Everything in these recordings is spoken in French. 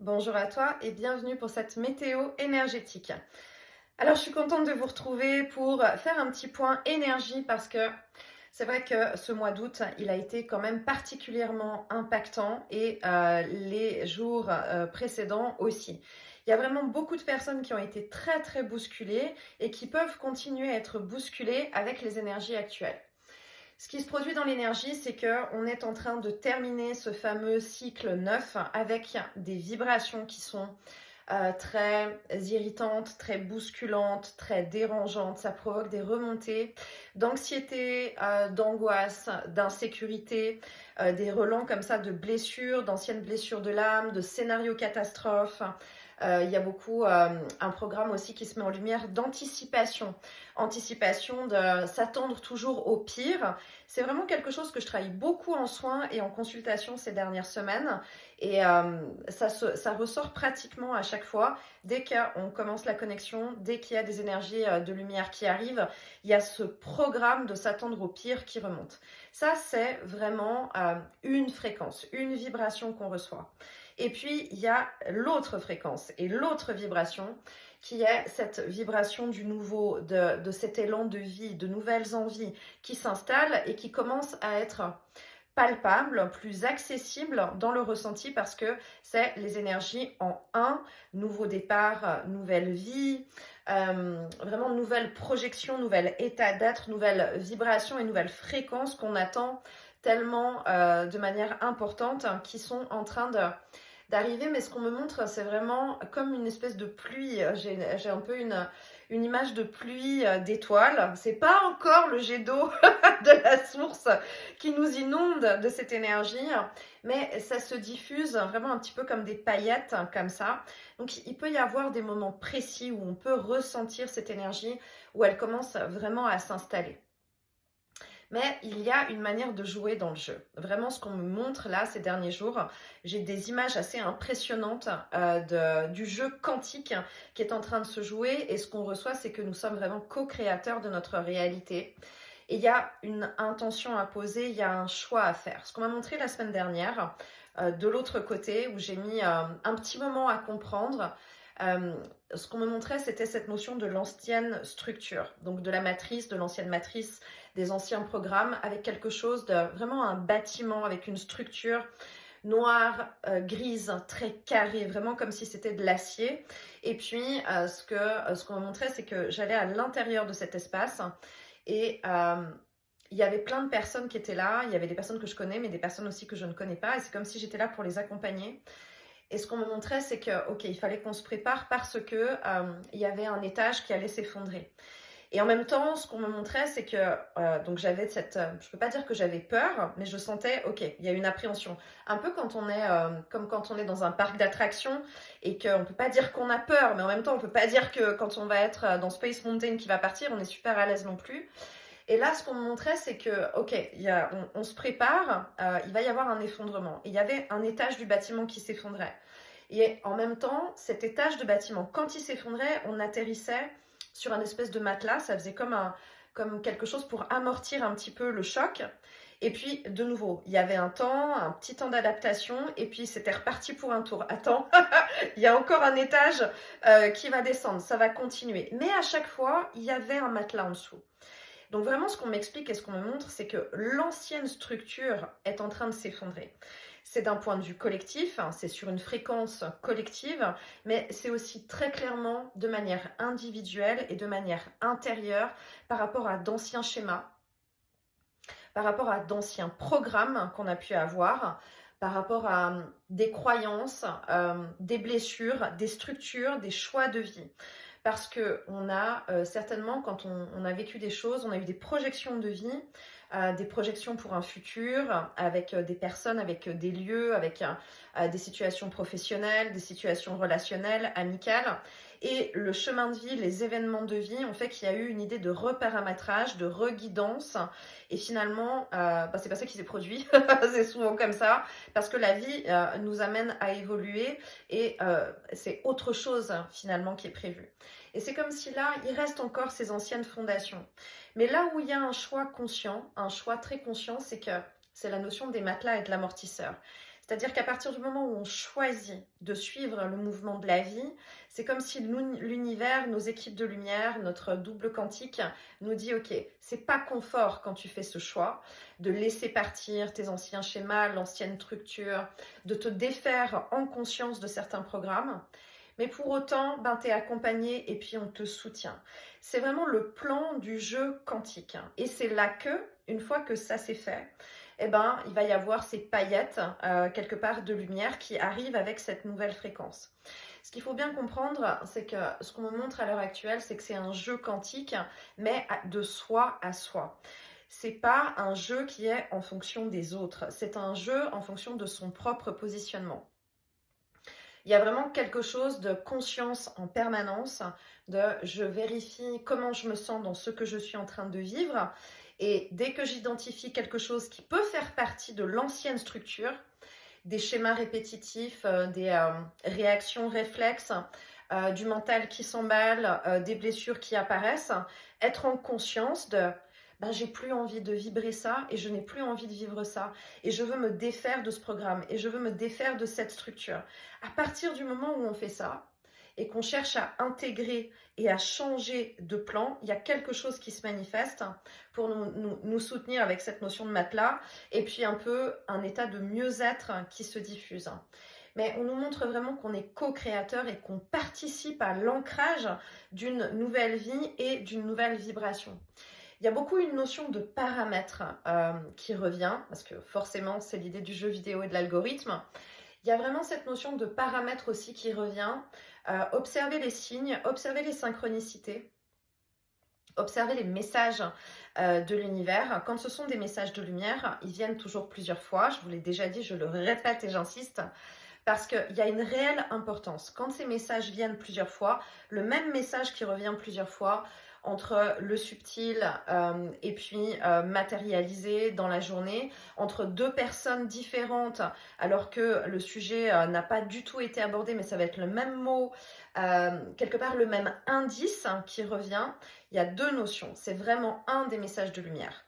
Bonjour à toi et bienvenue pour cette météo énergétique. Alors je suis contente de vous retrouver pour faire un petit point énergie parce que c'est vrai que ce mois d'août, il a été quand même particulièrement impactant et les jours précédents aussi. Il y a vraiment beaucoup de personnes qui ont été très très bousculées et qui peuvent continuer à être bousculées avec les énergies actuelles. Ce qui se produit dans l'énergie, c'est qu'on est en train de terminer ce fameux cycle 9 avec des vibrations qui sont très irritantes, très bousculantes, très dérangeantes. Ça provoque des remontées d'anxiété, d'angoisse, d'insécurité, des relents comme ça de blessures, d'anciennes blessures de l'âme, de scénarios catastrophes. Il y a beaucoup un programme aussi qui se met en lumière d'anticipation. Anticipation de s'attendre toujours au pire. C'est vraiment quelque chose que je travaille beaucoup en soins et en consultation ces dernières semaines. Et ça ressort pratiquement à chaque fois. Dès qu'on commence la connexion, dès qu'il y a des énergies de lumière qui arrivent, il y a ce programme de s'attendre au pire qui remonte. Ça, c'est vraiment une fréquence, une vibration qu'on reçoit. Et puis, il y a l'autre fréquence et l'autre vibration qui est cette vibration du nouveau, de cet élan de vie, de nouvelles envies qui s'installent et qui commencent à être palpable, plus accessible dans le ressenti parce que c'est les énergies en un, nouveau départ, nouvelle vie, vraiment nouvelle projection, nouvel état d'être, nouvelle vibration et nouvelle fréquence qu'on attend tellement de manière importante qui sont en train d'arriver, mais ce qu'on me montre, c'est vraiment comme une espèce de pluie. J'ai un peu une image de pluie d'étoiles. C'est pas encore le jet d'eau de la source qui nous inonde de cette énergie, mais ça se diffuse vraiment un petit peu comme des paillettes, comme ça. Donc il peut y avoir des moments précis où on peut ressentir cette énergie, où elle commence vraiment à s'installer. Mais il y a une manière de jouer dans le jeu. Vraiment, ce qu'on me montre là ces derniers jours, j'ai des images assez impressionnantes du jeu quantique qui est en train de se jouer. Et ce qu'on reçoit, c'est que nous sommes vraiment co-créateurs de notre réalité. Et il y a une intention à poser, il y a un choix à faire. Ce qu'on m'a montré la semaine dernière, de l'autre côté, où j'ai mis un petit moment à comprendre, euh, ce qu'on me montrait, c'était cette notion de l'ancienne structure, donc de la matrice, de l'ancienne matrice, des anciens programmes, avec quelque chose de vraiment un bâtiment, avec une structure noire, grise, très carrée, vraiment comme si c'était de l'acier. Et puis, ce qu'on me montrait, c'est que j'allais à l'intérieur de cet espace et il y avait plein de personnes qui étaient là. Il y avait des personnes que je connais, mais des personnes aussi que je ne connais pas. Et c'est comme si j'étais là pour les accompagner. Et ce qu'on me montrait, c'est que, ok, il fallait qu'on se prépare parce que il y avait un étage qui allait s'effondrer. Et en même temps, ce qu'on me montrait, c'est que donc j'avais je peux pas dire que j'avais peur, mais je sentais, ok, il y a une appréhension. Un peu quand on est, comme quand on est dans un parc d'attractions et qu'on peut pas dire qu'on a peur, mais en même temps, on peut pas dire que quand on va être dans Space Mountain qui va partir, on est super à l'aise non plus. Et là, ce qu'on me montrait, c'est que, ok, on se prépare, il va y avoir un effondrement. Et il y avait un étage du bâtiment qui s'effondrait. Et en même temps, cet étage de bâtiment, quand il s'effondrait, on atterrissait sur un espèce de matelas. Ça faisait comme quelque chose pour amortir un petit peu le choc. Et puis, de nouveau, il y avait un petit temps d'adaptation, et puis c'était reparti pour un tour. Attends, il y a encore un étage qui va descendre, ça va continuer. Mais à chaque fois, il y avait un matelas en dessous. Donc vraiment, ce qu'on m'explique et ce qu'on me montre, c'est que l'ancienne structure est en train de s'effondrer. C'est d'un point de vue collectif, hein, c'est sur une fréquence collective, mais c'est aussi très clairement de manière individuelle et de manière intérieure par rapport à d'anciens schémas, par rapport à d'anciens programmes qu'on a pu avoir, par rapport à des croyances, des blessures, des structures, des choix de vie. Parce que on a certainement, quand on a vécu des choses, on a eu des projections de vie, des projections pour un futur, avec des personnes, avec des lieux, avec des situations professionnelles, des situations relationnelles, amicales. Et le chemin de vie, les événements de vie ont fait qu'il y a eu une idée de reparamétrage, de reguidance. Et finalement, c'est pas ça qui s'est produit. C'est souvent comme ça. Parce que la vie nous amène à évoluer et c'est autre chose finalement qui est prévu. Et c'est comme si là, il reste encore ces anciennes fondations. Mais là où il y a un choix conscient, un choix très conscient, c'est que c'est la notion des matelas et de l'amortisseur. C'est-à-dire qu'à partir du moment où on choisit de suivre le mouvement de la vie, c'est comme si l'univers, nos équipes de lumière, notre double quantique nous dit ok, c'est pas confort quand tu fais ce choix de laisser partir tes anciens schémas, l'ancienne structure, de te défaire en conscience de certains programmes. Mais pour autant, ben, tu es accompagné et puis on te soutient. C'est vraiment le plan du jeu quantique. Et c'est là que, une fois que ça s'est fait, eh ben, il va y avoir ces paillettes, quelque part de lumière qui arrivent avec cette nouvelle fréquence. Ce qu'il faut bien comprendre, c'est que ce qu'on me montre à l'heure actuelle, c'est que c'est un jeu quantique, mais de soi à soi. C'est pas un jeu qui est en fonction des autres, c'est un jeu en fonction de son propre positionnement. Il y a vraiment quelque chose de conscience en permanence, de je vérifie comment je me sens dans ce que je suis en train de vivre. Et dès que j'identifie quelque chose qui peut faire partie de l'ancienne structure, des schémas répétitifs, des réactions réflexes, du mental qui s'emballe, des blessures qui apparaissent, être en conscience de ben, j'ai plus envie de vibrer ça et je n'ai plus envie de vivre ça. Et je veux me défaire de ce programme et je veux me défaire de cette structure. À partir du moment où on fait ça et qu'on cherche à intégrer et à changer de plan, il y a quelque chose qui se manifeste pour nous soutenir avec cette notion de matelas et puis un peu un état de mieux-être qui se diffuse. Mais on nous montre vraiment qu'on est co-créateur et qu'on participe à l'ancrage d'une nouvelle vie et d'une nouvelle vibration. Il y a beaucoup une notion de paramètres qui revient, parce que forcément c'est l'idée du jeu vidéo et de l'algorithme. Il y a vraiment cette notion de paramètres aussi qui revient. Observer les signes, observer les synchronicités, observer les messages de l'univers. Quand ce sont des messages de lumière, ils viennent toujours plusieurs fois. Je vous l'ai déjà dit, je le répète et j'insiste. Parce qu'il y a une réelle importance. Quand ces messages viennent plusieurs fois, le même message qui revient plusieurs fois, entre le subtil et puis matérialisé dans la journée, entre deux personnes différentes, alors que le sujet n'a pas du tout été abordé, mais ça va être le même mot, quelque part le même indice qui revient. Il y a deux notions. C'est vraiment un des messages de lumière.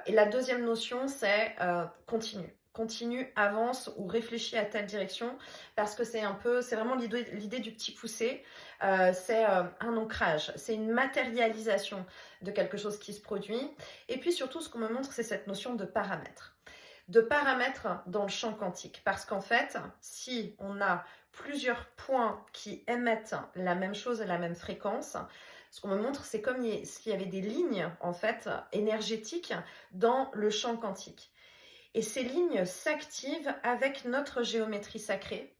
Et la deuxième notion, c'est continue, avance ou réfléchis à telle direction, parce que c'est vraiment l'idée du petit poussé, c'est un ancrage, c'est une matérialisation de quelque chose qui se produit. Et puis surtout, ce qu'on me montre, c'est cette notion de paramètres dans le champ quantique, parce qu'en fait, si on a plusieurs points qui émettent la même chose et la même fréquence, ce qu'on me montre, c'est comme s'il y avait des lignes en fait énergétiques dans le champ quantique. Et ces lignes s'activent avec notre géométrie sacrée,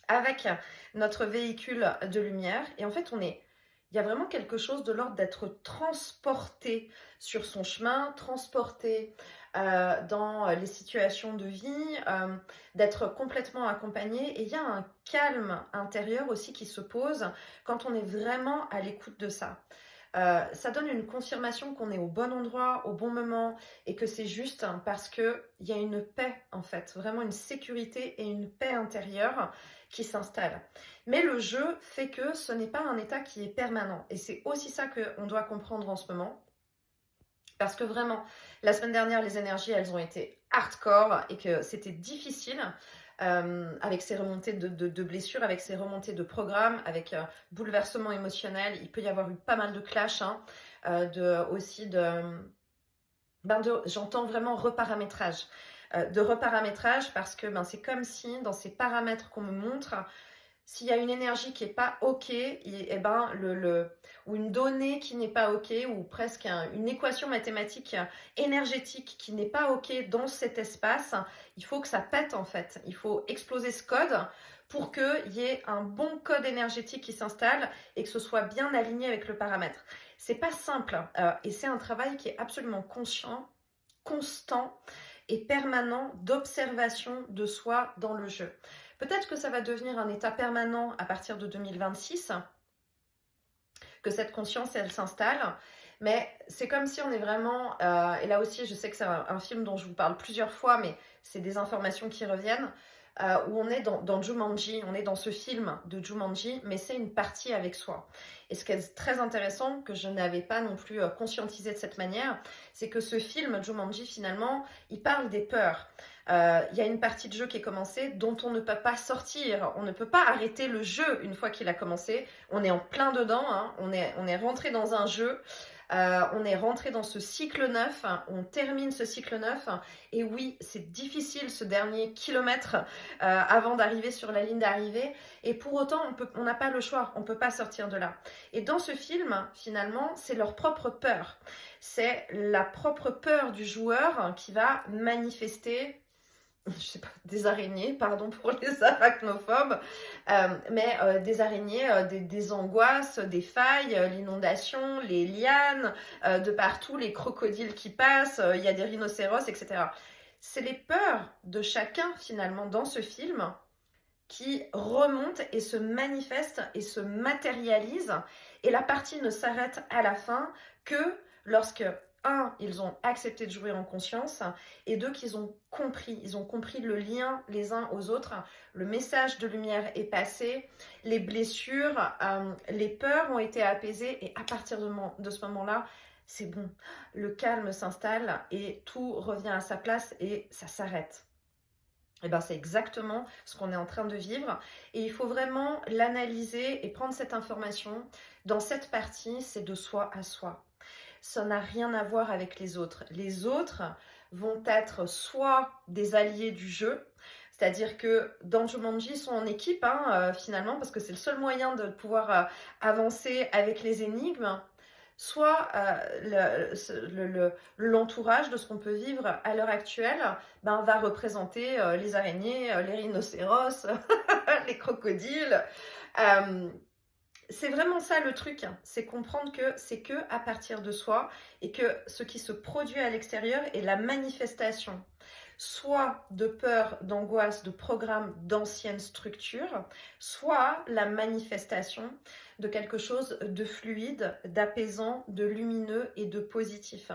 avec notre véhicule de lumière. Et en fait, il y a vraiment quelque chose de l'ordre d'être transporté sur son chemin, transporté dans les situations de vie, d'être complètement accompagné. Et il y a un calme intérieur aussi qui se pose quand on est vraiment à l'écoute de ça. Ça donne une confirmation qu'on est au bon endroit, au bon moment, et que c'est juste parce qu'il y a une paix en fait, vraiment une sécurité et une paix intérieure qui s'installe. Mais le jeu fait que ce n'est pas un état qui est permanent, et c'est aussi ça qu'on doit comprendre en ce moment. Parce que vraiment, la semaine dernière, les énergies, elles ont été hardcore et que c'était difficile. Avec ces remontées de blessures, avec ces remontées de programmes, avec bouleversement émotionnel. Il peut y avoir eu pas mal de clash, j'entends vraiment reparamétrage. De reparamétrage parce que c'est comme si dans ces paramètres qu'on me montre, s'il y a une énergie qui n'est pas OK, ou une donnée qui n'est pas OK, ou presque une équation mathématique énergétique qui n'est pas OK dans cet espace, il faut que ça pète en fait. Il faut exploser ce code pour qu'il y ait un bon code énergétique qui s'installe et que ce soit bien aligné avec le paramètre. C'est pas simple et c'est un travail qui est absolument conscient, constant et permanent d'observation de soi dans le jeu. Peut-être que ça va devenir un état permanent à partir de 2026, que cette conscience, elle s'installe. Mais c'est comme si on est vraiment... et là aussi, je sais que c'est un film dont je vous parle plusieurs fois, mais c'est des informations qui reviennent, où on est dans Jumanji, on est dans ce film de Jumanji, mais c'est une partie avec soi. Et ce qui est très intéressant, que je n'avais pas non plus conscientisé de cette manière, c'est que ce film, Jumanji, finalement, il parle des peurs. Il y a une partie de jeu qui est commencée dont on ne peut pas sortir. On ne peut pas arrêter le jeu une fois qu'il a commencé. On est en plein dedans, hein. On est rentré dans un jeu. On est rentré dans ce cycle neuf, on termine ce cycle neuf, et oui, c'est difficile ce dernier kilomètre avant d'arriver sur la ligne d'arrivée, et pour autant, on n'a pas le choix, on ne peut pas sortir de là. Et dans ce film, finalement, c'est leur propre peur. C'est la propre peur du joueur qui va manifester, je sais pas, des araignées, pardon pour les arachnophobes, mais des araignées, des angoisses, des failles, l'inondation, les lianes, de partout, les crocodiles qui passent, il y a des rhinocéros, etc. C'est les peurs de chacun, finalement, dans ce film, qui remontent et se manifestent et se matérialisent. Et la partie ne s'arrête à la fin que lorsque ils ont accepté de jouer en conscience, et deux, qu'ils ont compris le lien les uns aux autres, le message de lumière est passé, les blessures, les peurs ont été apaisées, et à partir de ce moment-là, c'est bon, le calme s'installe et tout revient à sa place et ça s'arrête. Et ben, c'est exactement ce qu'on est en train de vivre, et il faut vraiment l'analyser et prendre cette information. Dans cette partie, c'est de soi à soi. Ça n'a rien à voir avec les autres. Les autres vont être soit des alliés du jeu, c'est-à-dire que dans Jumanji, ils sont en équipe, finalement, parce que c'est le seul moyen de pouvoir avancer avec les énigmes, soit l'entourage de ce qu'on peut vivre à l'heure actuelle va représenter les araignées, les rhinocéros, les crocodiles. C'est vraiment ça le truc, c'est comprendre que c'est que à partir de soi, et que ce qui se produit à l'extérieur est la manifestation soit de peur, d'angoisse, de programmes, d'anciennes structures, soit la manifestation de quelque chose de fluide, d'apaisant, de lumineux et de positif.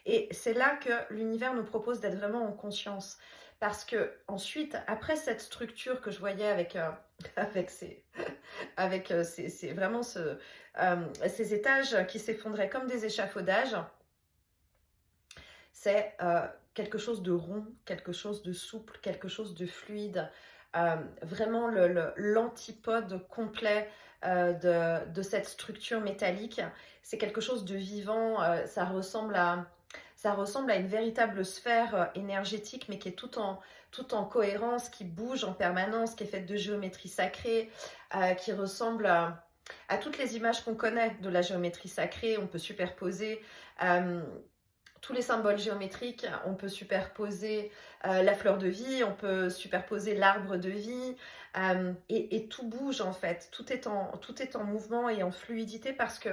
Et c'est là que l'univers nous propose d'être vraiment en conscience. Parce que ensuite, après cette structure que je voyais avec vraiment ces étages qui s'effondraient comme des échafaudages, c'est quelque chose de rond, quelque chose de souple, quelque chose de fluide, vraiment l'antipode complet de cette structure métallique. C'est quelque chose de vivant, ça ressemble à une véritable sphère énergétique, mais qui est tout en cohérence, qui bouge en permanence, qui est faite de géométrie sacrée, qui ressemble à toutes les images qu'on connaît de la géométrie sacrée. On peut superposer tous les symboles géométriques, on peut superposer la fleur de vie, on peut superposer l'arbre de vie, et tout bouge en fait, tout est en mouvement et en fluidité, parce que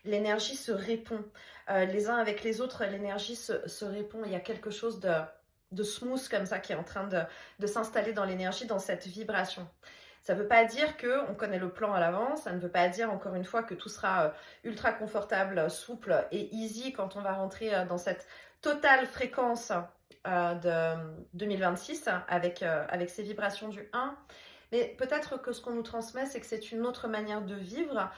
l'énergie se répond. Les uns avec les autres, l'énergie se répond. Il y a quelque chose de smooth comme ça qui est en train de s'installer dans l'énergie, dans cette vibration. Ça ne veut pas dire qu'on connaît le plan à l'avance, ça ne veut pas dire encore une fois que tout sera ultra confortable, souple et easy quand on va rentrer dans cette totale fréquence de 2026 avec ces vibrations du 1. Mais peut-être que ce qu'on nous transmet, c'est que c'est une autre manière de vivre,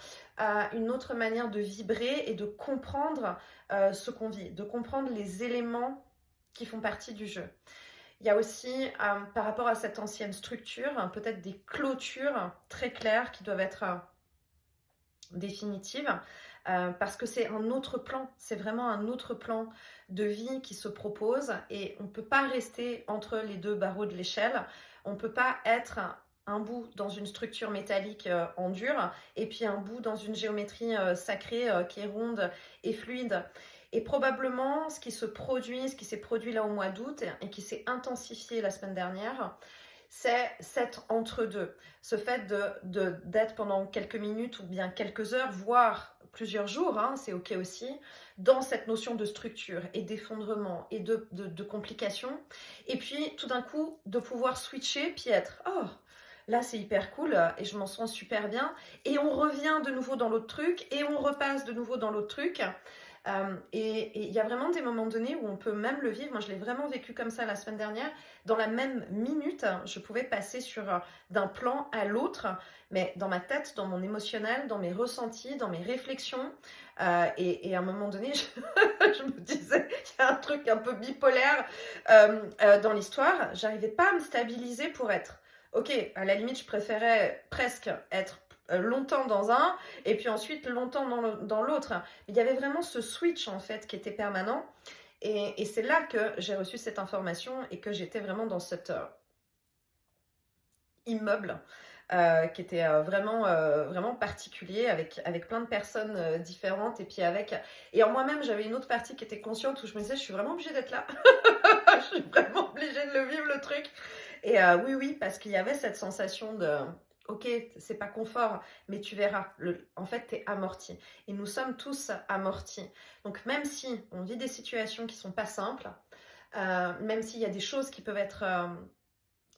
une autre manière de vibrer et de comprendre ce qu'on vit, de comprendre les éléments qui font partie du jeu. Il y a aussi, par rapport à cette ancienne structure, peut-être des clôtures très claires qui doivent être définitives, parce que c'est un autre plan, c'est vraiment un autre plan de vie qui se propose, et on ne peut pas rester entre les deux barreaux de l'échelle, on ne peut pas être un bout dans une structure métallique en dur, et puis un bout dans une géométrie sacrée qui est ronde et fluide. Et probablement, ce qui s'est produit là au mois d'août et qui s'est intensifié la semaine dernière, c'est cet entre-deux. Ce fait d'être pendant quelques minutes ou bien quelques heures, voire plusieurs jours, c'est ok aussi, dans cette notion de structure et d'effondrement et de complications. Et puis, tout d'un coup, de pouvoir switcher, puis être « Oh !» Là, c'est hyper cool et je m'en sens super bien. Et on revient de nouveau dans l'autre truc et on repasse de nouveau dans l'autre truc. Et il y a vraiment des moments donnés où on peut même le vivre. Moi, je l'ai vraiment vécu comme ça la semaine dernière. Dans la même minute, je pouvais passer d'un plan à l'autre, mais dans ma tête, dans mon émotionnel, dans mes ressentis, dans mes réflexions. Et à un moment donné, je me disais, il y a un truc un peu bipolaire dans l'histoire. J'arrivais pas à me stabiliser pour être. Ok, à la limite, je préférais presque être longtemps dans un et puis ensuite longtemps dans l'autre. Il y avait vraiment ce switch en fait qui était permanent et c'est là que j'ai reçu cette information et que j'étais vraiment dans cet immeuble qui était vraiment particulier avec plein de personnes différentes et en moi-même j'avais une autre partie qui était consciente où je me disais je suis vraiment obligée d'être là. Je suis vraiment obligée de le vivre le truc. Et oui, parce qu'il y avait cette sensation de ok, c'est pas confort, mais tu verras, en fait, t'es amorti. Et nous sommes tous amortis. Donc, même si on vit des situations qui sont pas simples, même s'il y a des choses qui peuvent être,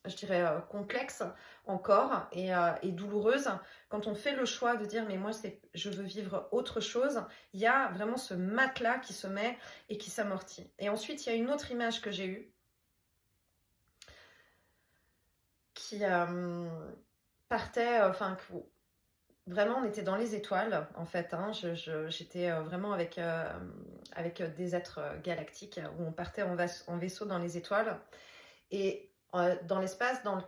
je dirais, complexes encore et douloureuses, quand on fait le choix de dire, mais moi, je veux vivre autre chose, il y a vraiment ce matelas qui se met et qui s'amortit. Et ensuite, il y a une autre image que j'ai eue qui partait, vraiment on était dans les étoiles en fait, hein. J'étais vraiment avec des êtres galactiques où on partait en vaisseau dans les étoiles et dans l'espace dans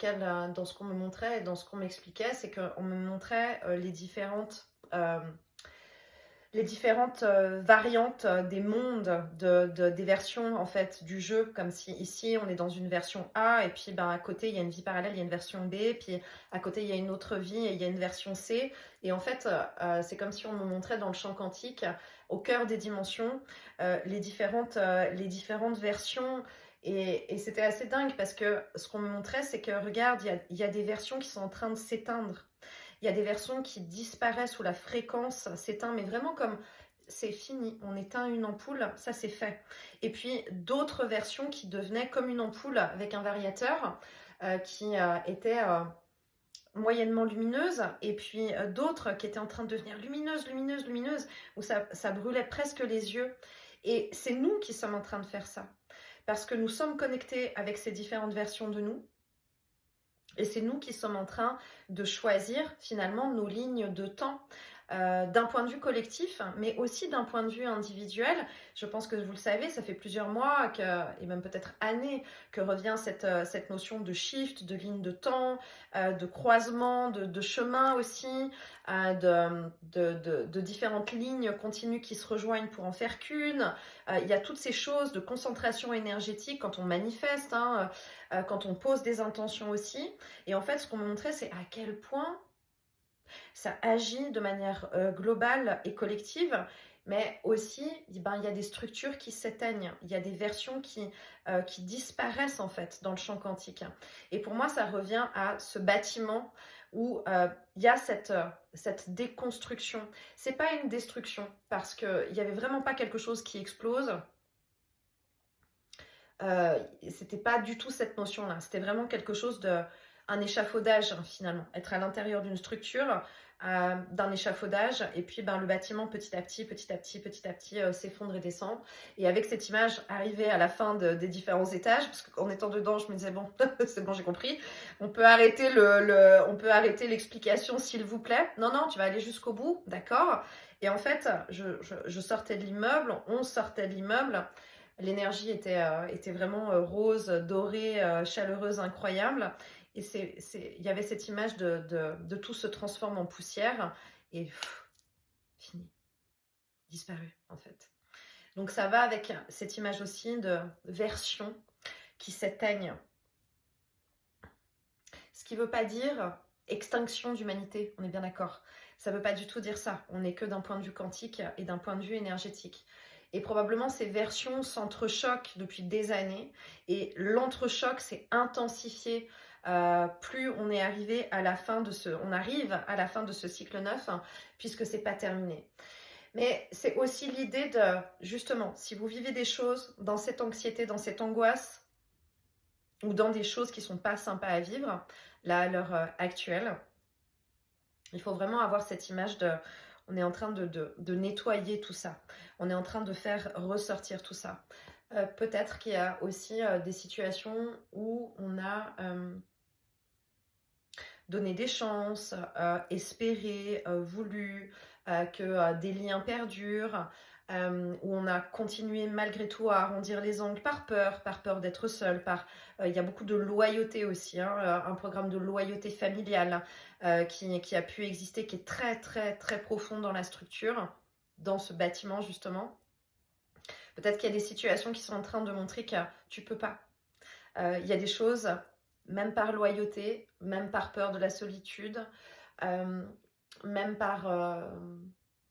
ce qu'on me montrait et dans ce qu'on m'expliquait, c'est qu'on me montrait les différentes variantes des mondes, des versions en fait du jeu, comme si ici on est dans une version A et puis à côté il y a une vie parallèle, il y a une version B, puis à côté il y a une autre vie et il y a une version C. Et en fait c'est comme si on me montrait dans le champ quantique, au cœur des dimensions, les différentes versions. Et c'était assez dingue parce que ce qu'on me montrait, c'est que regarde, il y a des versions qui sont en train de s'éteindre. Il y a des versions qui disparaissent où la fréquence s'éteint, mais vraiment comme c'est fini, on éteint une ampoule, ça c'est fait. Et puis d'autres versions qui devenaient comme une ampoule avec un variateur qui était moyennement lumineuse, et puis d'autres qui étaient en train de devenir lumineuses, où ça brûlait presque les yeux. Et c'est nous qui sommes en train de faire ça, parce que nous sommes connectés avec ces différentes versions de nous. Et c'est nous qui sommes en train de choisir finalement nos lignes de temps d'un point de vue collectif, mais aussi d'un point de vue individuel. Je pense que vous le savez, ça fait plusieurs mois et même peut-être années que revient cette notion de shift, de ligne de temps, de croisement, de chemin aussi, de différentes lignes continues qui se rejoignent pour en faire qu'une. Il y a toutes ces choses de concentration énergétique quand on manifeste, hein, quand on pose des intentions aussi. Et en fait, ce qu'on me montrait, c'est à quel point ça agit de manière globale et collective, mais aussi, il y a des structures qui s'éteignent, il y a des versions qui disparaissent en fait dans le champ quantique. Et pour moi, ça revient à ce bâtiment où il y a cette déconstruction. C'est pas une destruction, parce qu'il n'y avait vraiment pas quelque chose qui explose. C'était pas du tout cette notion-là. C'était vraiment quelque chose un échafaudage finalement, être à l'intérieur d'une structure, d'un échafaudage, et puis le bâtiment petit à petit s'effondre et descend. Et avec cette image, arriver à la fin des différents étages, parce qu'en étant dedans, je me disais bon, c'est bon, j'ai compris. On peut arrêter on peut arrêter l'explication, s'il vous plaît. Non, tu vas aller jusqu'au bout, d'accord. Et en fait, je sortais de l'immeuble, on sortait de l'immeuble. L'énergie était vraiment rose, dorée, chaleureuse, incroyable. Et il y avait cette image de tout se transforme en poussière et fini, disparu en fait. Donc ça va avec cette image aussi de version qui s'éteignent. Ce qui ne veut pas dire extinction d'humanité, on est bien d'accord. Ça ne veut pas du tout dire ça. On n'est que d'un point de vue quantique et d'un point de vue énergétique. Et probablement ces versions s'entrechoquent depuis des années et l'entrechoc s'est intensifié plus on est arrivé à la fin on arrive à la fin de ce cycle 9 puisque c'est pas terminé. Mais c'est aussi l'idée de, justement, si vous vivez des choses dans cette anxiété, dans cette angoisse ou dans des choses qui sont pas sympas à vivre, là à l'heure actuelle, il faut vraiment avoir cette image de On est en train de nettoyer tout ça. On est en train de faire ressortir tout ça. Peut-être qu'il y a aussi des situations où on a donné des chances, espéré, voulu que des liens perdurent, où on a continué malgré tout à arrondir les angles par peur d'être seul, il y a beaucoup de loyauté aussi, hein, un programme de loyauté familiale qui a pu exister, qui est très très très profond dans la structure, dans ce bâtiment justement. Peut-être qu'il y a des situations qui sont en train de montrer que tu peux pas. Il y a des choses, même par loyauté, même par peur de la solitude, même par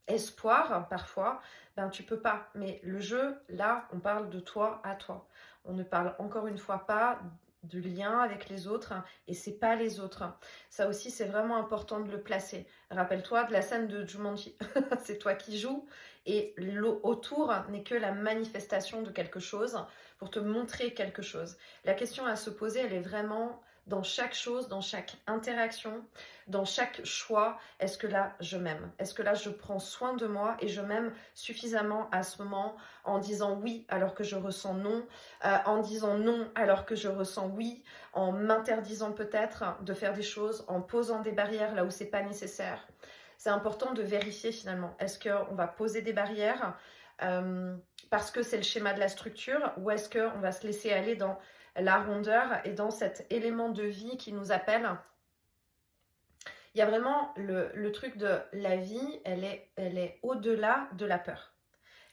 espoir parfois, ben tu peux pas. Mais le jeu, là, on parle de toi à toi. On ne parle encore une fois pas de lien avec les autres et c'est pas les autres. Ça aussi, c'est vraiment important de le placer. Rappelle-toi de la scène de Jumanji. C'est toi qui joues et autour n'est que la manifestation de quelque chose pour te montrer quelque chose. La question à se poser, elle est vraiment dans chaque chose, dans chaque interaction, dans chaque choix. Est-ce que là, je m'aime? Est-ce que là, je prends soin de moi et je m'aime suffisamment à ce moment en disant oui alors que je ressens non, en disant non alors que je ressens oui, en m'interdisant peut-être de faire des choses, en posant des barrières là où c'est pas nécessaire. C'est important de vérifier finalement. Est-ce qu'on va poser des barrières parce que c'est le schéma de la structure ou est-ce qu'on va se laisser aller dans la rondeur et dans cet élément de vie qui nous appelle? Il y a vraiment le truc de la vie, elle est au-delà de la peur.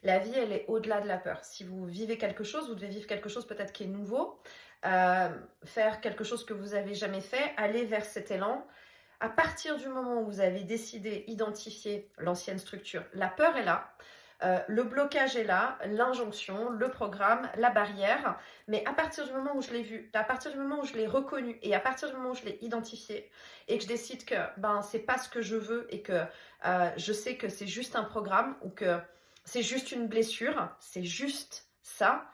La vie, elle est au-delà de la peur. Si vous vivez quelque chose, vous devez vivre quelque chose peut-être qui est nouveau, faire quelque chose que vous n'avez jamais fait, aller vers cet élan. À partir du moment où vous avez décidé, identifier l'ancienne structure, la peur est là, le blocage est là, l'injonction, le programme, la barrière, mais à partir du moment où je l'ai vu, à partir du moment où je l'ai reconnu et à partir du moment où je l'ai identifié et que je décide que c'est pas ce que je veux et que je sais que c'est juste un programme ou que c'est juste une blessure, c'est juste ça,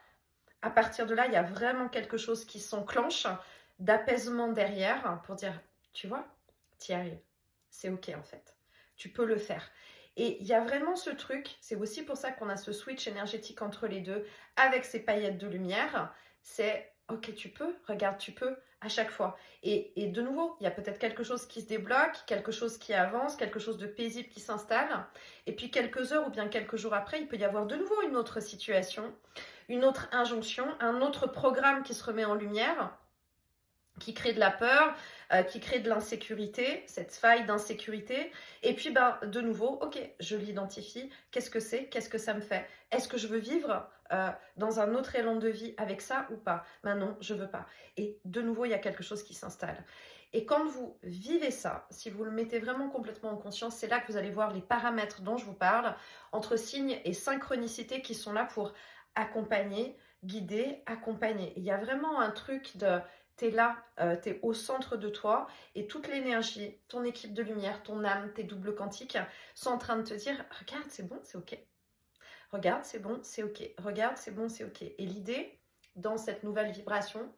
à partir de là, il y a vraiment quelque chose qui s'enclenche d'apaisement derrière pour dire, tu vois, t'y arrives, c'est ok en fait, tu peux le faire. Et il y a vraiment ce truc, c'est aussi pour ça qu'on a ce switch énergétique entre les deux, avec ces paillettes de lumière, c'est ok, tu peux, regarde, tu peux, à chaque fois. Et de nouveau, il y a peut-être quelque chose qui se débloque, quelque chose qui avance, quelque chose de paisible qui s'installe, et puis quelques heures ou bien quelques jours après, il peut y avoir de nouveau une autre situation, une autre injonction, un autre programme qui se remet en lumière, qui crée de la peur, qui crée de l'insécurité, cette faille d'insécurité. Et puis, de nouveau, ok, je l'identifie. Qu'est-ce que c'est? Qu'est-ce que ça me fait? Est-ce que je veux vivre dans un autre élan de vie avec ça ou pas? Non, je veux pas. Et de nouveau, il y a quelque chose qui s'installe. Et quand vous vivez ça, si vous le mettez vraiment complètement en conscience, c'est là que vous allez voir les paramètres dont je vous parle, entre signes et synchronicité qui sont là pour accompagner, guider, accompagner. Il y a vraiment un truc de... T'es là, t'es au centre de toi et toute l'énergie, ton équipe de lumière, ton âme, tes doubles quantiques sont en train de te dire « Regarde, c'est bon, c'est ok. Regarde, c'est bon, c'est ok. Regarde, c'est bon, c'est ok. » Et l'idée, dans cette nouvelle vibration,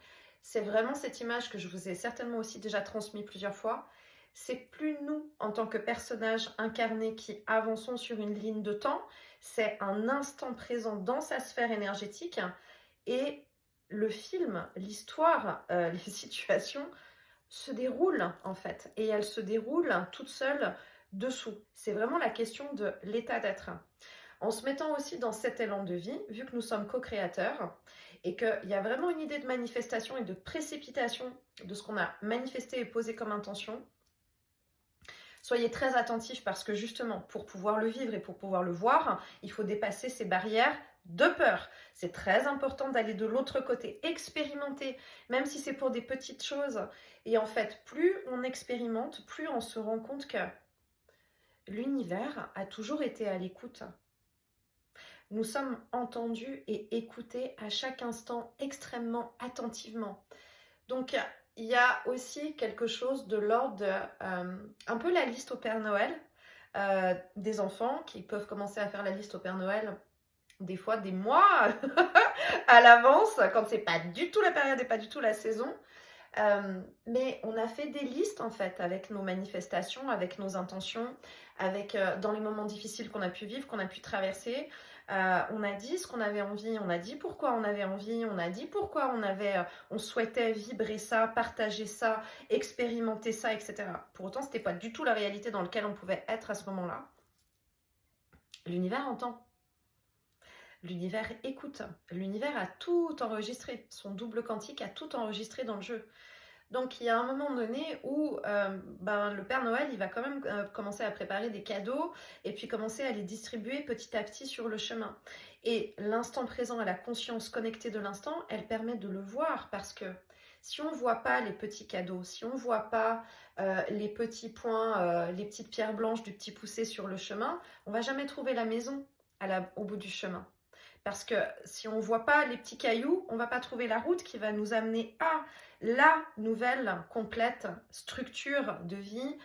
c'est vraiment cette image que je vous ai certainement aussi déjà transmise plusieurs fois. C'est plus nous, en tant que personnages incarnés qui avançons sur une ligne de temps, c'est un instant présent dans sa sphère énergétique et le film, l'histoire, les situations se déroulent en fait. Et elles se déroulent toutes seules dessous. C'est vraiment la question de l'état d'être. En se mettant aussi dans cet élan de vie, vu que nous sommes co-créateurs, et qu'il y a vraiment une idée de manifestation et de précipitation de ce qu'on a manifesté et posé comme intention, soyez très attentifs parce que justement, pour pouvoir le vivre et pour pouvoir le voir, il faut dépasser ces barrières de peur. C'est très important d'aller de l'autre côté, expérimenter, même si c'est pour des petites choses. Et en fait, plus on expérimente, plus on se rend compte que l'univers a toujours été à l'écoute. Nous sommes entendus et écoutés à chaque instant extrêmement attentivement. Donc, il y a aussi quelque chose de l'ordre de un peu la liste au Père Noël des enfants qui peuvent commencer à faire la liste au Père Noël des fois des mois à l'avance quand c'est pas du tout la période et pas du tout la saison. Mais on a fait des listes en fait avec nos manifestations, avec nos intentions, avec dans les moments difficiles qu'on a pu vivre, qu'on a pu traverser. On a dit ce qu'on avait envie, on a dit pourquoi on avait envie, on a dit pourquoi on souhaitait vibrer ça, partager ça, expérimenter ça, etc. Pour autant, c'était pas du tout la réalité dans laquelle on pouvait être à ce moment-là. L'univers entend. L'univers écoute. L'univers a tout enregistré. Son double quantique a tout enregistré dans le jeu. Donc il y a un moment donné où le Père Noël, il va quand même commencer à préparer des cadeaux et puis commencer à les distribuer petit à petit sur le chemin. Et l'instant présent, à la conscience connectée de l'instant, elle permet de le voir parce que si on ne voit pas les petits cadeaux, si on ne voit pas les petits points, les petites pierres blanches du petit poussé sur le chemin, on ne va jamais trouver la maison au bout du chemin. Parce que si on ne voit pas les petits cailloux, on ne va pas trouver la route qui va nous amener à la nouvelle complète structure de vie,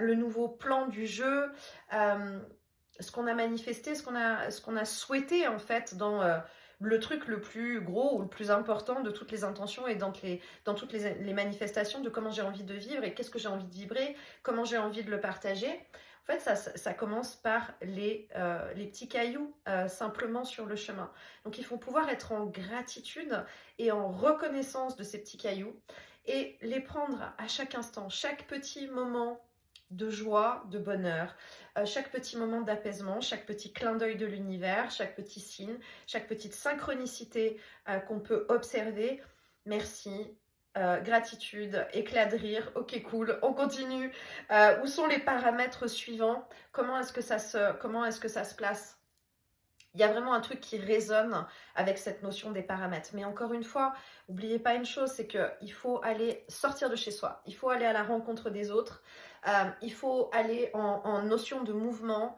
le nouveau plan du jeu, ce qu'on a manifesté, ce qu'on a souhaité en fait dans le truc le plus gros ou le plus important de toutes les intentions et dans toutes les manifestations de comment j'ai envie de vivre et qu'est-ce que j'ai envie de vibrer, comment j'ai envie de le partager. En fait, ça commence par les petits cailloux simplement sur le chemin. Donc, il faut pouvoir être en gratitude et en reconnaissance de ces petits cailloux et les prendre à chaque instant, chaque petit moment de joie, de bonheur, chaque petit moment d'apaisement, chaque petit clin d'œil de l'univers, chaque petit signe, chaque petite synchronicité qu'on peut observer. Merci. Gratitude, éclat de rire, ok cool, on continue. Où sont les paramètres suivants? Comment est-ce que ça se place? Il y a vraiment un truc qui résonne avec cette notion des paramètres. Mais encore une fois, n'oubliez pas une chose, c'est qu'il faut aller sortir de chez soi. Il faut aller à la rencontre des autres. Il faut aller en notion de mouvement.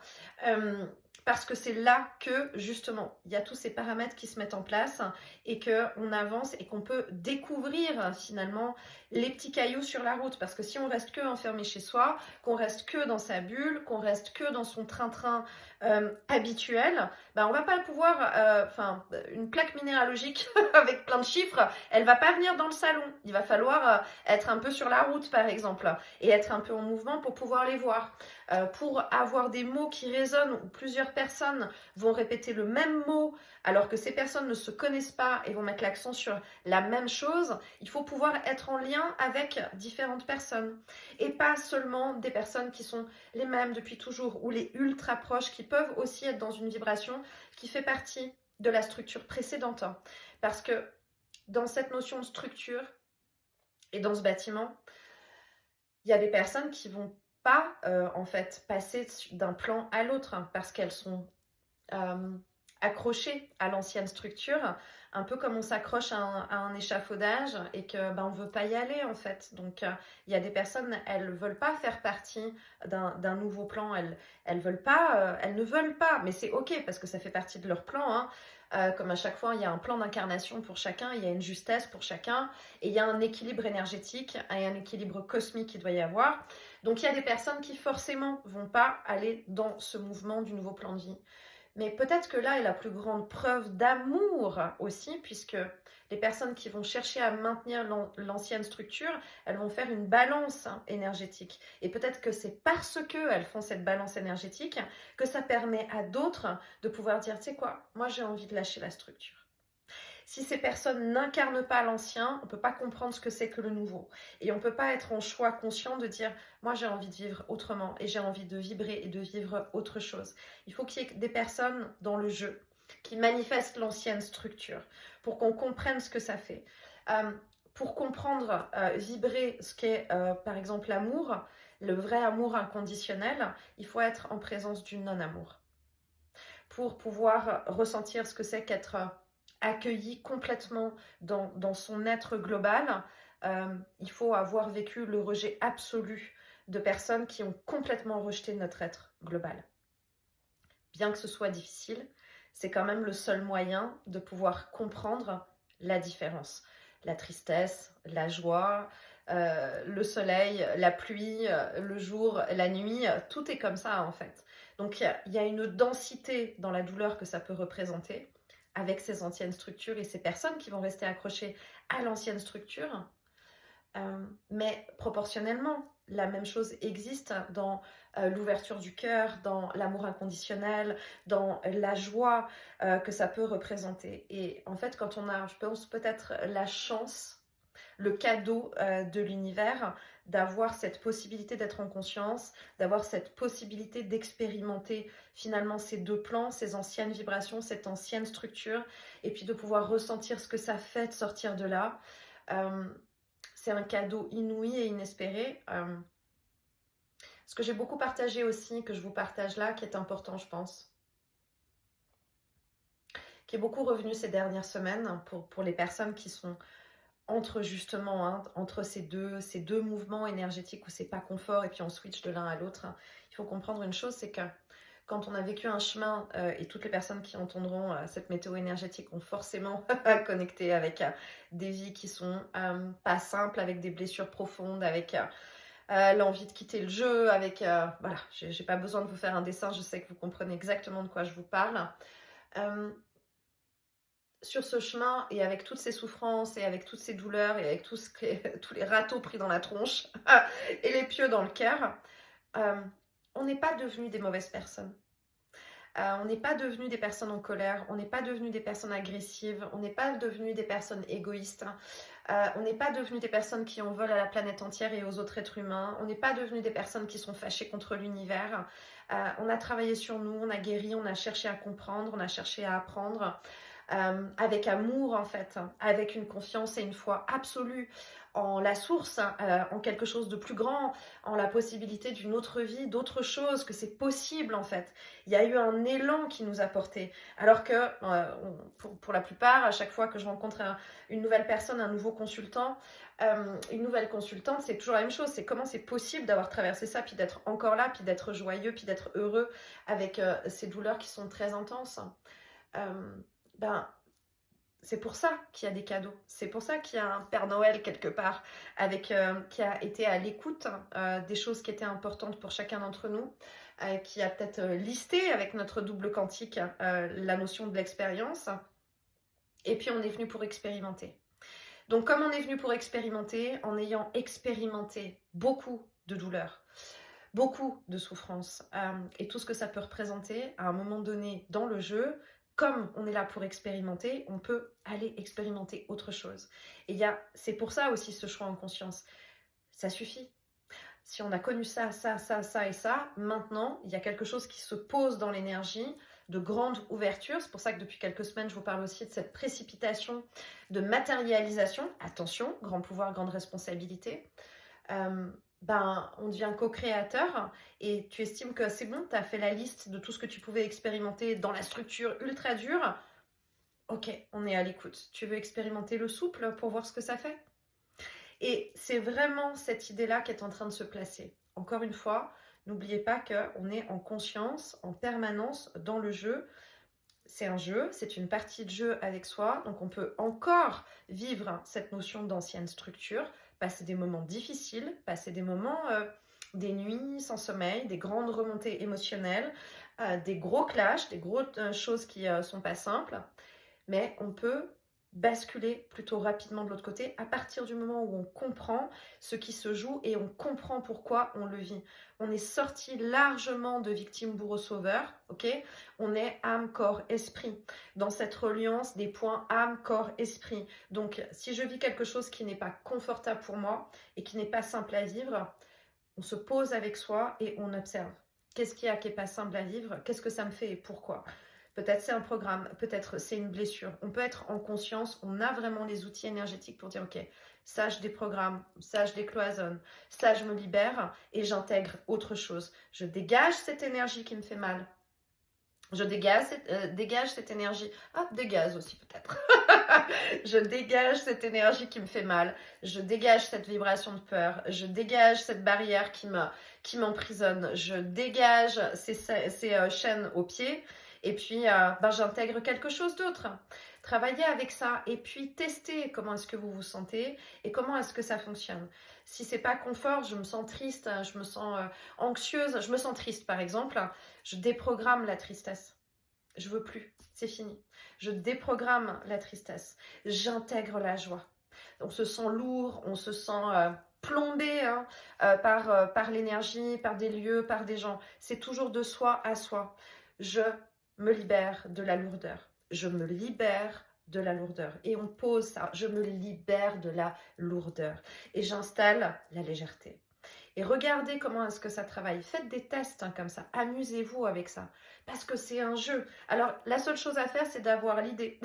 Parce que c'est là que, justement, il y a tous ces paramètres qui se mettent en place et qu'on avance et qu'on peut découvrir, finalement, les petits cailloux sur la route. Parce que si on reste que enfermé chez soi, qu'on reste que dans sa bulle, qu'on reste que dans son train-train habituel, on va pas pouvoir... une plaque minéralogique avec plein de chiffres, elle va pas venir dans le salon. Il va falloir être un peu sur la route, par exemple, et être un peu en mouvement pour pouvoir les voir. Pour avoir des mots qui résonnent où plusieurs personnes vont répéter le même mot alors que ces personnes ne se connaissent pas et vont mettre l'accent sur la même chose, il faut pouvoir être en lien avec différentes personnes et pas seulement des personnes qui sont les mêmes depuis toujours ou les ultra proches qui peuvent aussi être dans une vibration qui fait partie de la structure précédente. Parce que dans cette notion de structure et dans ce bâtiment, il y a des personnes qui vont pas en fait passer d'un plan à l'autre parce qu'elles sont accrochées à l'ancienne structure, un peu comme on s'accroche à un échafaudage et que on veut pas y aller en fait. Donc il y a des personnes, elles veulent pas faire partie d'un nouveau plan, elles veulent pas, elles ne veulent pas, mais c'est ok parce que ça fait partie de leur plan, hein. Comme à chaque fois, il y a un plan d'incarnation pour chacun, il y a une justesse pour chacun, et il y a un équilibre énergétique et un équilibre cosmique qui doit y avoir. Donc il y a des personnes qui forcément vont pas aller dans ce mouvement du nouveau plan de vie. Mais peut-être que là est la plus grande preuve d'amour aussi, puisque les personnes qui vont chercher à maintenir l'ancienne structure, elles vont faire une balance énergétique. Et peut-être que c'est parce qu'elles font cette balance énergétique que ça permet à d'autres de pouvoir dire, tu sais quoi, moi j'ai envie de lâcher la structure. Si ces personnes n'incarnent pas l'ancien, on ne peut pas comprendre ce que c'est que le nouveau. Et on ne peut pas être en choix conscient de dire « moi j'ai envie de vivre autrement et j'ai envie de vibrer et de vivre autre chose ». Il faut qu'il y ait des personnes dans le jeu qui manifestent l'ancienne structure pour qu'on comprenne ce que ça fait. Pour comprendre, vibrer ce qu'est par exemple l'amour, le vrai amour inconditionnel, il faut être en présence du non-amour. Pour pouvoir ressentir ce que c'est qu'être accueilli complètement dans son être global, il faut avoir vécu le rejet absolu de personnes qui ont complètement rejeté notre être global. Bien que ce soit difficile, c'est quand même le seul moyen de pouvoir comprendre la différence. La tristesse, la joie, le soleil, la pluie, le jour, la nuit, tout est comme ça en fait. Donc il y a une densité dans la douleur que ça peut représenter avec ces anciennes structures et ces personnes qui vont rester accrochées à l'ancienne structure. Mais proportionnellement, la même chose existe dans l'ouverture du cœur, dans l'amour inconditionnel, dans la joie que ça peut représenter. Et en fait, quand on a, je pense, peut-être la chance, le cadeau de l'univers, d'avoir cette possibilité d'être en conscience, d'avoir cette possibilité d'expérimenter finalement ces deux plans, ces anciennes vibrations, cette ancienne structure, et puis de pouvoir ressentir ce que ça fait de sortir de là. Euh, c'est un cadeau inouï et inespéré. Ce que j'ai beaucoup partagé aussi, que je vous partage là, qui est important, je pense, qui est beaucoup revenu ces dernières semaines pour les personnes qui sont entre justement, entre ces deux mouvements énergétiques où c'est pas confort et puis on switch de l'un à l'autre. Il faut comprendre une chose, c'est que quand on a vécu un chemin, et toutes les personnes qui entendront cette météo énergétique ont forcément connecté avec des vies qui sont pas simples, avec des blessures profondes, avec l'envie de quitter le jeu, avec... voilà, j'ai pas besoin de vous faire un dessin, je sais que vous comprenez exactement de quoi je vous parle. Sur ce chemin, et avec toutes ces souffrances, et avec toutes ces douleurs, et avec tous les râteaux pris dans la tronche, et les pieux dans le cœur, on n'est pas devenus des mauvaises personnes. On n'est pas devenus des personnes en colère, on n'est pas devenus des personnes agressives, on n'est pas devenus des personnes égoïstes, on n'est pas devenus des personnes qui en veulent à la planète entière et aux autres êtres humains, on n'est pas devenus des personnes qui sont fâchées contre l'univers. On a travaillé sur nous, on a guéri, on a cherché à comprendre, on a cherché à apprendre. Avec amour en fait, avec une confiance et une foi absolue en la source, en quelque chose de plus grand, en la possibilité d'une autre vie, d'autre chose, que c'est possible en fait. Il y a eu un élan qui nous a porté, alors que pour la plupart, à chaque fois que je rencontre une nouvelle personne, un nouveau consultant, une nouvelle consultante, c'est toujours la même chose, c'est comment c'est possible d'avoir traversé ça, puis d'être encore là, puis d'être joyeux, puis d'être heureux avec ces douleurs qui sont très intenses. Ben, c'est pour ça qu'il y a des cadeaux. C'est pour ça qu'il y a un Père Noël quelque part, qui a été à l'écoute des choses qui étaient importantes pour chacun d'entre nous, qui a peut-être listé avec notre double quantique la notion de l'expérience. Et puis on est venu pour expérimenter. Donc comme on est venu pour expérimenter, en ayant expérimenté beaucoup de douleurs, beaucoup de souffrances, et tout ce que ça peut représenter, à un moment donné dans le jeu, comme on est là pour expérimenter, on peut aller expérimenter autre chose. Et c'est pour ça aussi ce choix en conscience. Ça suffit. Si on a connu ça, ça, ça, ça et ça, maintenant, il y a quelque chose qui se pose dans l'énergie, de grande ouverture. C'est pour ça que depuis quelques semaines, je vous parle aussi de cette précipitation, de matérialisation. Attention, grand pouvoir, grande responsabilité. On devient co-créateur et tu estimes que c'est bon, tu as fait la liste de tout ce que tu pouvais expérimenter dans la structure ultra dure. Ok, on est à l'écoute. Tu veux expérimenter le souple pour voir ce que ça fait? Et c'est vraiment cette idée-là qui est en train de se placer. Encore une fois, n'oubliez pas qu'on est en conscience, en permanence dans le jeu. C'est un jeu, c'est une partie de jeu avec soi, donc on peut encore vivre cette notion d'ancienne structure, passer des moments difficiles, passer des moments, des nuits sans sommeil, des grandes remontées émotionnelles, des gros clashs, des grosses choses qui sont pas simples, mais on peut basculer plutôt rapidement de l'autre côté à partir du moment où on comprend ce qui se joue et on comprend pourquoi on le vit. On est sorti largement de victime bourreau sauveur, ok? On est âme, corps, esprit dans cette reliance des points âme, corps, esprit. Donc si je vis quelque chose qui n'est pas confortable pour moi et qui n'est pas simple à vivre, on se pose avec soi et on observe. Qu'est-ce qu'il y a qui n'est pas simple à vivre? Qu'est-ce que ça me fait et pourquoi? Peut-être c'est un programme, peut-être c'est une blessure. On peut être en conscience, on a vraiment les outils énergétiques pour dire ok, ça je déprogramme, ça je décloisonne, ça je me libère et j'intègre autre chose. Je dégage cette énergie qui me fait mal. Je dégage cette énergie. Ah, dégage aussi peut-être. Je dégage cette énergie qui me fait mal. Je dégage cette vibration de peur. Je dégage cette barrière qui m'emprisonne. Je dégage ces chaînes aux pieds. Et puis, j'intègre quelque chose d'autre. Travaillez avec ça et puis testez comment est-ce que vous vous sentez et comment est-ce que ça fonctionne. Si c'est pas confort, je me sens triste, je me sens anxieuse, je me sens triste par exemple, je déprogramme la tristesse. Je veux plus, c'est fini. Je déprogramme la tristesse, j'intègre la joie. On se sent lourd, on se sent plombé hein, par l'énergie, par des lieux, par des gens. C'est toujours de soi à soi. Je me libère de la lourdeur. Je me libère de la lourdeur. Et on pose ça, je me libère de la lourdeur. Et j'installe la légèreté. Et regardez comment est-ce que ça travaille. Faites des tests hein, comme ça. Amusez-vous avec ça. Parce que c'est un jeu. Alors, la seule chose à faire, c'est d'avoir l'idée.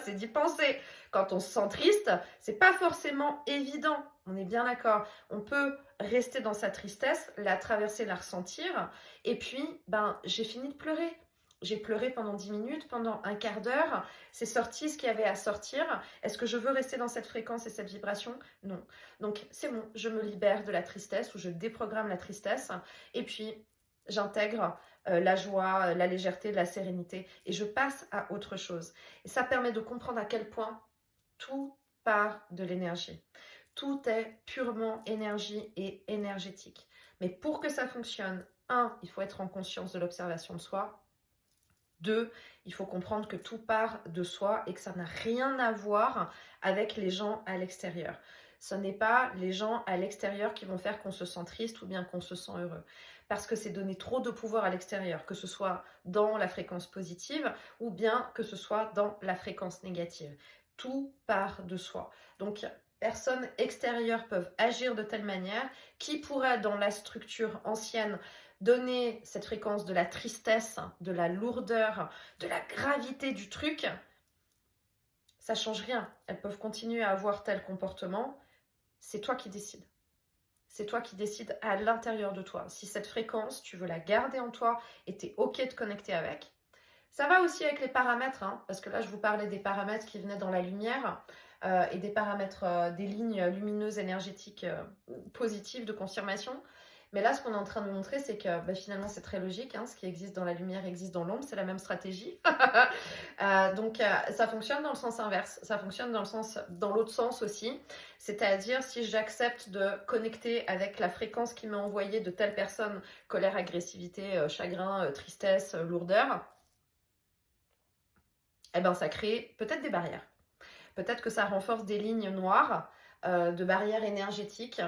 C'est d'y penser. Quand on se sent triste, c'est pas forcément évident. On est bien d'accord. On peut rester dans sa tristesse, la traverser, la ressentir. Et puis, j'ai fini de pleurer. J'ai pleuré pendant 10 minutes, pendant un quart d'heure. C'est sorti ce qu'il y avait à sortir. Est-ce que je veux rester dans cette fréquence et cette vibration? Non. Donc, c'est bon, je me libère de la tristesse ou je déprogramme la tristesse. Et puis, j'intègre la joie, la légèreté, la sérénité. Et je passe à autre chose. Et ça permet de comprendre à quel point tout part de l'énergie. Tout est purement énergie et énergétique. Mais pour que ça fonctionne, il faut être en conscience de l'observation de soi. 2, il faut comprendre que tout part de soi et que ça n'a rien à voir avec les gens à l'extérieur. Ce n'est pas les gens à l'extérieur qui vont faire qu'on se sent triste ou bien qu'on se sent heureux. Parce que c'est donner trop de pouvoir à l'extérieur, que ce soit dans la fréquence positive ou bien que ce soit dans la fréquence négative. Tout part de soi. Donc, personnes extérieures peuvent agir de telle manière qui pourrait, dans la structure ancienne, donner cette fréquence de la tristesse, de la lourdeur, de la gravité du truc, ça change rien. Elles peuvent continuer à avoir tel comportement. C'est toi qui décides. C'est toi qui décides à l'intérieur de toi. Si cette fréquence, tu veux la garder en toi et tu es OK de connecter avec. Ça va aussi avec les paramètres, hein, parce que là, je vous parlais des paramètres qui venaient dans la lumière et des paramètres, des lignes lumineuses énergétiques positives de confirmation. Mais là, ce qu'on est en train de vous montrer, c'est que finalement, c'est très logique. Hein, ce qui existe dans la lumière existe dans l'ombre. C'est la même stratégie. Donc, ça fonctionne dans le sens inverse. Ça fonctionne dans l'autre sens aussi. C'est-à-dire, si j'accepte de connecter avec la fréquence qui m'est envoyée de telle personne, colère, agressivité, chagrin, tristesse, lourdeur, ça crée peut-être des barrières. Peut-être que ça renforce des lignes noires de barrières énergétiques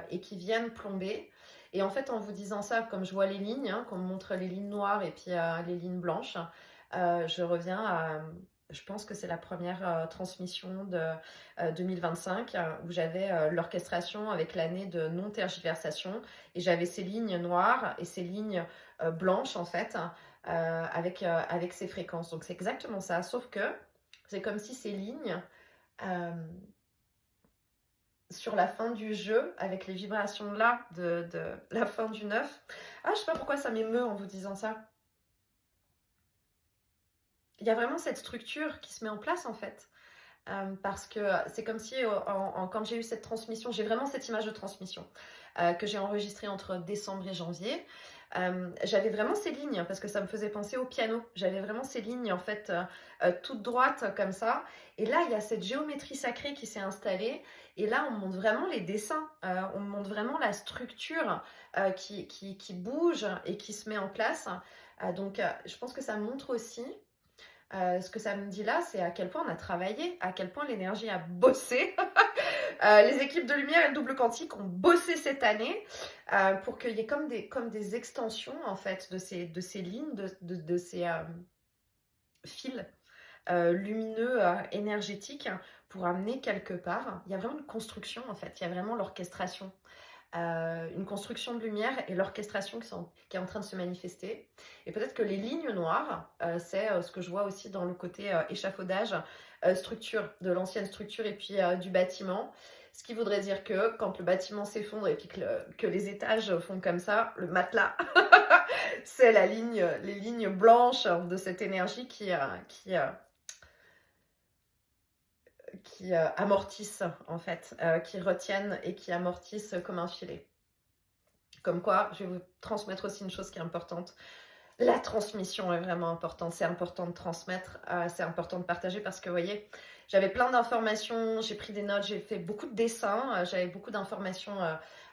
et qui viennent plomber. Et en fait, en vous disant ça, comme je vois les lignes, hein, qu'on me montre les lignes noires et puis les lignes blanches, je reviens à, je pense que c'est la première transmission de 2025 où j'avais l'orchestration avec l'année de non-tergiversation et j'avais ces lignes noires et ces lignes blanches en fait avec ces fréquences. Donc c'est exactement ça, sauf que c'est comme si ces lignes sur la fin du jeu, avec les vibrations là de la fin du 9. Je sais pas pourquoi ça m'émeut en vous disant ça. Il y a vraiment cette structure qui se met en place en fait. Parce que c'est comme si quand j'ai eu cette transmission, j'ai vraiment cette image de transmission que j'ai enregistrée entre décembre et janvier. J'avais vraiment ces lignes parce que ça me faisait penser au piano. J'avais vraiment ces lignes en fait toutes droites comme ça. Et là, il y a cette géométrie sacrée qui s'est installée. Et là, on montre vraiment les dessins. On montre vraiment la structure qui bouge et qui se met en place. Donc, je pense que ça montre aussi ce que ça me dit là, c'est à quel point on a travaillé, à quel point l'énergie a bossé. Les équipes de lumière et le double quantique ont bossé cette année pour qu'il y ait comme des extensions en fait de ces lignes, de ces fils lumineux énergétiques pour amener quelque part. Il y a vraiment une construction en fait, il y a vraiment l'orchestration. Une construction de lumière et l'orchestration qui est en train de se manifester. Et peut-être que les lignes noires, c'est ce que je vois aussi dans le côté échafaudage, structure, de l'ancienne structure et puis du bâtiment. Ce qui voudrait dire que quand le bâtiment s'effondre et puis que les étages font comme ça, le matelas, c'est les lignes blanches de cette énergie qui amortissent en fait, qui retiennent et qui amortissent comme un filet. Comme quoi, je vais vous transmettre aussi une chose qui est importante. La transmission est vraiment importante. C'est important de transmettre, c'est important de partager parce que vous voyez, j'avais plein d'informations, j'ai pris des notes, j'ai fait beaucoup de dessins, j'avais beaucoup d'informations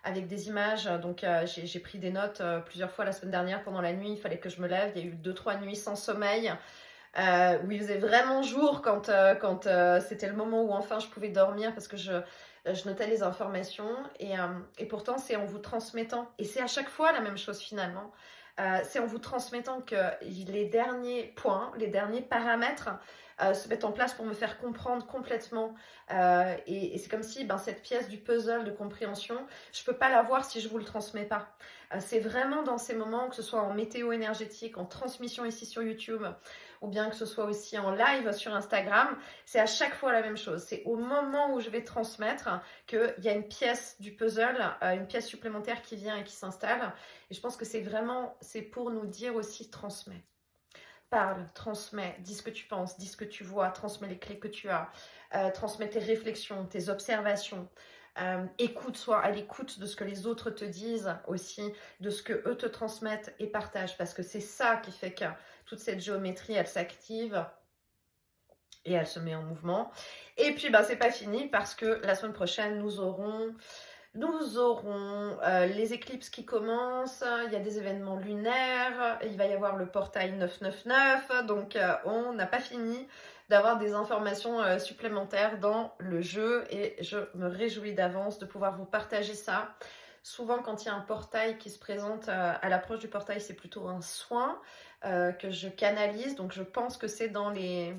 avec des images, donc j'ai pris des notes plusieurs fois la semaine dernière pendant la nuit, il fallait que je me lève, il y a eu 2-3 nuits sans sommeil. où il faisait vraiment jour quand c'était le moment où enfin je pouvais dormir parce que je notais les informations et pourtant c'est en vous transmettant, et c'est à chaque fois la même chose finalement, c'est en vous transmettant que les derniers points, les derniers paramètres se mettent en place pour me faire comprendre complètement et c'est comme si cette pièce du puzzle de compréhension, je peux pas la voir si je vous le transmets pas. C'est vraiment dans ces moments, que ce soit en météo énergétique, en transmission ici sur YouTube, ou bien que ce soit aussi en live sur Instagram, c'est à chaque fois la même chose. C'est au moment où je vais transmettre qu'il y a une pièce du puzzle, une pièce supplémentaire qui vient et qui s'installe. Et je pense que c'est pour nous dire aussi transmets. Parle, transmets, dis ce que tu penses, dis ce que tu vois, transmets les clés que tu as, transmets tes réflexions, tes observations. Écoute, sois à l'écoute de ce que les autres te disent aussi, de ce que eux te transmettent et partagent, parce que c'est ça qui fait que toute cette géométrie, elle s'active et elle se met en mouvement. Et puis, c'est pas fini, parce que la semaine prochaine, nous aurons les éclipses qui commencent, il y a des événements lunaires, il va y avoir le portail 999, donc on n'a pas fini d'avoir des informations supplémentaires dans le jeu et je me réjouis d'avance de pouvoir vous partager ça. Souvent, quand il y a un portail qui se présente, à l'approche du portail, c'est plutôt un soin que je canalise. Donc, je pense que c'est dans les...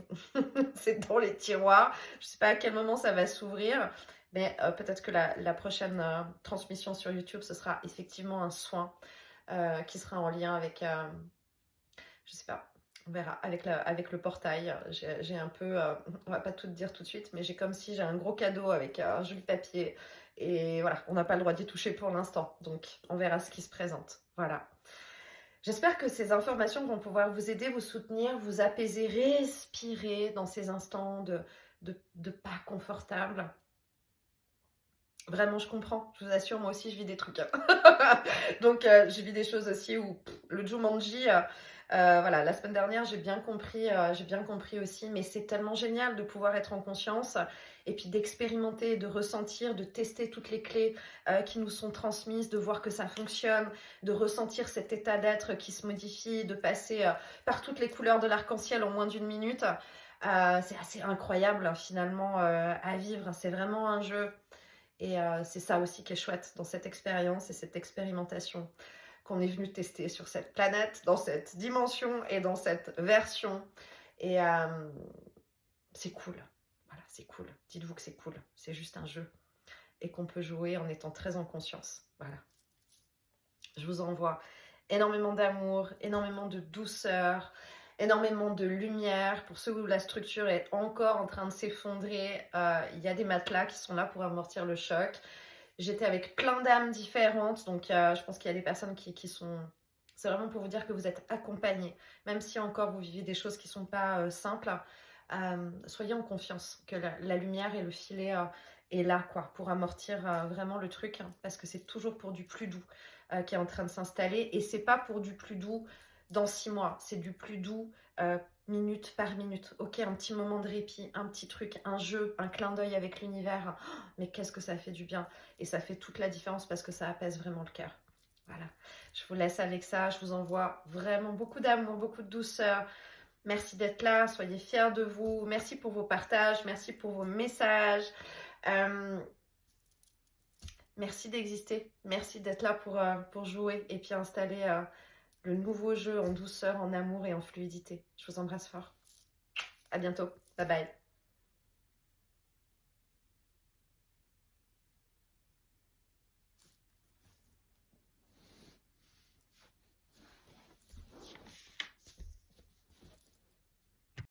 c'est dans les tiroirs. Je ne sais pas à quel moment ça va s'ouvrir. Mais peut-être que la prochaine transmission sur YouTube, ce sera effectivement un soin qui sera en lien avec... je sais pas. On verra avec le portail. J'ai un peu, on va pas tout dire tout de suite, mais j'ai comme si j'ai un gros cadeau avec un joli papier. Et voilà, on n'a pas le droit d'y toucher pour l'instant. Donc, on verra ce qui se présente. Voilà. J'espère que ces informations vont pouvoir vous aider, vous soutenir, vous apaiser, respirer dans ces instants de pas confortable. Vraiment, je comprends. Je vous assure, moi aussi, je vis des trucs. Donc, je vis des choses aussi où le Jumanji... voilà, la semaine dernière, j'ai bien compris aussi, mais c'est tellement génial de pouvoir être en conscience et puis d'expérimenter, de ressentir, de tester toutes les clés qui nous sont transmises, de voir que ça fonctionne, de ressentir cet état d'être qui se modifie, de passer par toutes les couleurs de l'arc-en-ciel en moins d'une minute. C'est assez incroyable finalement à vivre, c'est vraiment un jeu et c'est ça aussi qui est chouette dans cette expérience et cette expérimentation qu'on est venu tester sur cette planète, dans cette dimension et dans cette version. Et c'est cool. Voilà, c'est cool. Dites-vous que c'est cool. C'est juste un jeu. Et qu'on peut jouer en étant très en conscience. Voilà. Je vous envoie énormément d'amour, énormément de douceur, énormément de lumière. Pour ceux où la structure est encore en train de s'effondrer, il y a des matelas qui sont là pour amortir le choc. J'étais avec plein d'âmes différentes, donc je pense qu'il y a des personnes qui sont... C'est vraiment pour vous dire que vous êtes accompagnés, même si encore vous vivez des choses qui ne sont pas simples. Soyez en confiance que la lumière et le filet est là, quoi, pour amortir vraiment le truc, hein, parce que c'est toujours pour du plus doux qui est en train de s'installer, et c'est pas pour du plus doux dans 6 mois, c'est du plus doux minute par minute. Ok, un petit moment de répit, un petit truc, un jeu, un clin d'œil avec l'univers, oh, mais qu'est-ce que ça fait du bien, et ça fait toute la différence parce que ça apaise vraiment le cœur. Voilà, je vous laisse avec ça, je vous envoie vraiment beaucoup d'amour, beaucoup de douceur. Merci d'être là, soyez fiers de vous, merci pour vos partages, merci pour vos messages, merci d'exister, merci d'être là pour jouer et puis installer le nouveau jeu en douceur, en amour et en fluidité. Je vous embrasse fort. À bientôt. Bye bye.